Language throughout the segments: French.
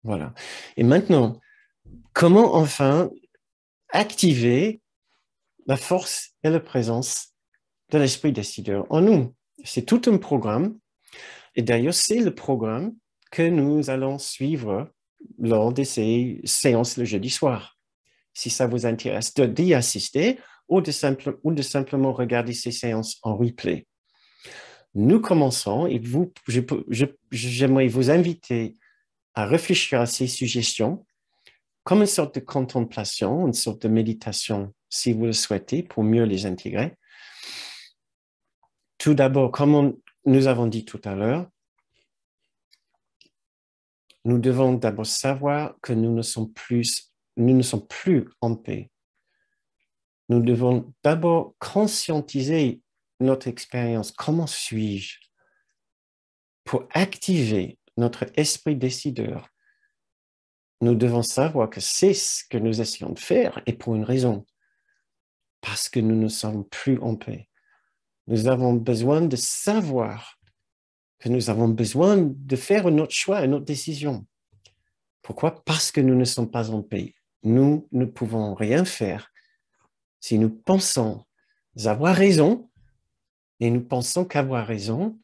Voilà. Et maintenant, comment enfin activer la force et la présence de l'esprit décideur en nous? C'est tout un programme. Et d'ailleurs, c'est le programme que nous allons suivre lors de ces séances le jeudi soir. Si ça vous intéresse d'y assister ou de simplement regarder ces séances en replay. Nous commençons et j'aimerais vous inviter à réfléchir à ces suggestions comme une sorte de contemplation, une sorte de méditation, si vous le souhaitez, pour mieux les intégrer. Tout d'abord, comme nous avons dit tout à l'heure, nous devons d'abord savoir que nous ne sommes plus en paix. Nous devons d'abord conscientiser notre expérience. Comment suis-je? Pour activer notre esprit décideur, nous devons savoir que c'est ce que nous essayons de faire et pour une raison, parce que nous ne sommes plus en paix. Nous avons besoin de savoir que nous avons besoin de faire notre choix et notre décision. Pourquoi? Parce que nous ne sommes pas en paix. Nous ne pouvons rien faire si nous pensons avoir raison et nous pensons qu'avoir raison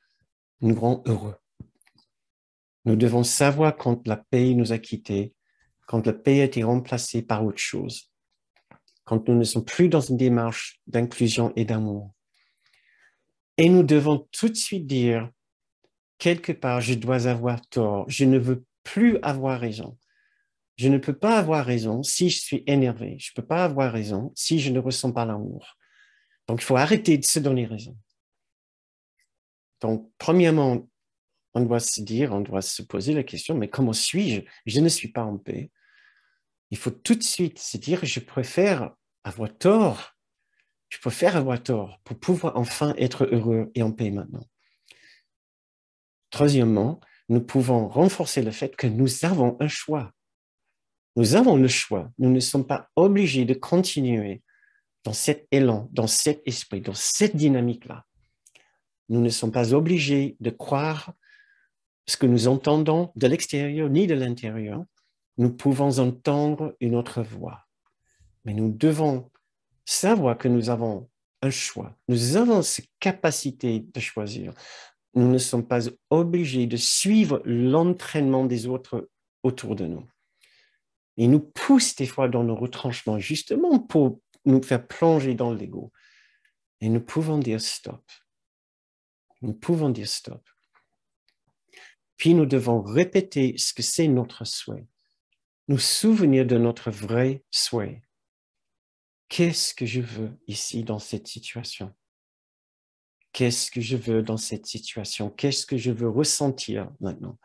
nous rend heureux. Nous devons savoir quand la paix nous a quittés, quand la paix a été remplacée par autre chose, quand nous ne sommes plus dans une démarche d'inclusion et d'amour. Et nous devons tout de suite dire, quelque part, je dois avoir tort, je ne veux plus avoir raison. Je ne peux pas avoir raison si je suis énervé. Je ne peux pas avoir raison si je ne ressens pas l'amour. Donc, il faut arrêter de se donner raison. Donc, premièrement, on doit se dire, on doit se poser la question, mais comment suis-je? Je ne suis pas en paix. Il faut tout de suite se dire, je préfère avoir tort. Je préfère avoir tort pour pouvoir enfin être heureux et en paix maintenant. Troisièmement, nous pouvons renforcer le fait que nous avons un choix. Nous avons le choix. Nous ne sommes pas obligés de continuer dans cet élan, dans cet esprit, dans cette dynamique-là. Nous ne sommes pas obligés de croire ce que nous entendons de l'extérieur ni de l'intérieur. Nous pouvons entendre une autre voix. Mais nous devons savoir que nous avons un choix. Nous avons cette capacité de choisir. Nous ne sommes pas obligés de suivre l'entraînement des autres autour de nous. Ils nous poussent des fois dans nos retranchements, justement pour nous faire plonger dans l'ego. Et nous pouvons dire stop. Nous pouvons dire stop. Puis nous devons répéter ce que c'est notre souhait. Nous souvenir de notre vrai souhait. Qu'est-ce que je veux ici dans cette situation? Qu'est-ce que je veux dans cette situation? Qu'est-ce que je veux ressentir maintenant?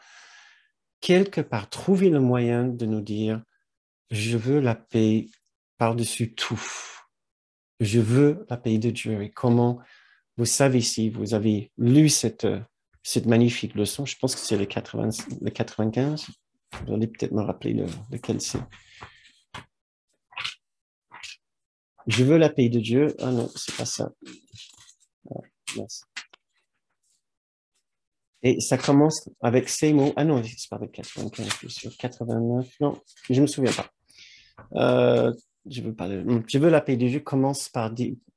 Quelque part, trouver le moyen de nous dire, je veux la paix par-dessus tout. Je veux la paix de Dieu. Et comment, vous savez, si vous avez lu cette magnifique leçon, je pense que c'est le 95, vous allez peut-être me rappeler lequel c'est. Je veux la paix de Dieu. Ah non, c'est pas ça. Ah, yes. Et ça commence avec ces mots. Ah non, c'est pas avec 95, je suis sur 89. Non, je me souviens pas. Je veux la paix de Dieu commence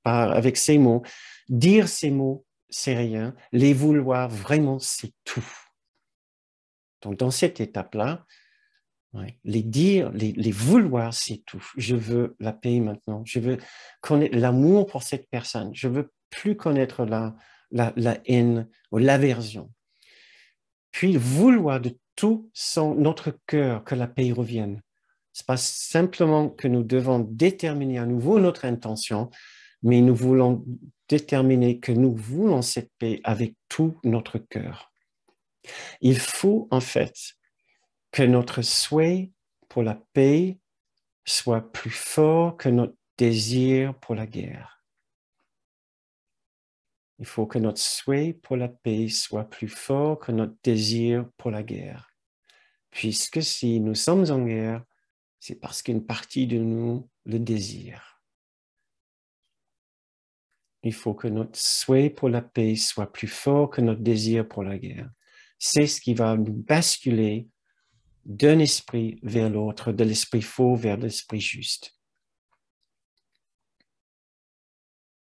avec ces mots. Dire ces mots, c'est rien. Les vouloir vraiment, c'est tout. Donc, dans cette étape-là, les dire, les vouloir, c'est tout. Je veux la paix maintenant. Je veux connaître l'amour pour cette personne. Je veux plus connaître la haine ou l'aversion. Puis vouloir de tout notre cœur que la paix revienne. Ce n'est pas simplement que nous devons déterminer à nouveau notre intention, mais nous voulons déterminer que nous voulons cette paix avec tout notre cœur. Il faut en fait que notre souhait pour la paix soit plus fort que notre désir pour la guerre. Il faut que notre souhait pour la paix soit plus fort que notre désir pour la guerre. Puisque si nous sommes en guerre, c'est parce qu'une partie de nous le désire. Il faut que notre souhait pour la paix soit plus fort que notre désir pour la guerre. C'est ce qui va nous basculer d'un esprit vers l'autre, de l'esprit faux vers l'esprit juste.